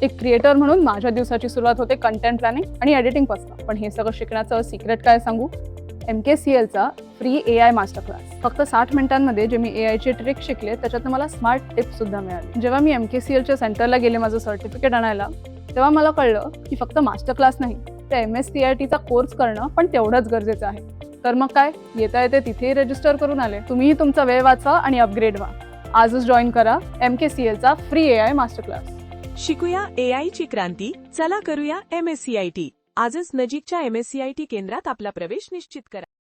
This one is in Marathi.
एक क्रिएटर म्हणून माझ्या दिवसाची सुरुवात होते कंटेंट प्लॅनिंग आणि एडिटिंग पासून. पण हे सगळं शिकण्याचं सिक्रेट काय सांगू? MKCLचा फ्री AI मास्टर क्लास. फक्त 60 मिनिटांमध्ये जे मी AIचे ट्रिक शिकले त्याच्यातनं मला स्मार्ट टिप्स सुद्धा मिळाले. जेव्हा मी MKCLच्या सेंटरला गेले माझं सर्टिफिकेट आणायला, तेव्हा मला कळलं की फक्त मास्टर क्लास नाही, तर MSCITचा कोर्स करणं पण तेवढंच गरजेचं आहे. तर मग काय, येता येते तिथेही रजिस्टर करून आले. तुम्हीही तुमचा वेळ वाचवा आणि अपग्रेड व्हा. आजच जॉईन करा MKCLचा फ्री AI मास्टर क्लास. शिकूया AI ची क्रांती. चला करूया MSCIT. आजच नजीकच्या MSCIT केंद्रात आपला प्रवेश निश्चित करा.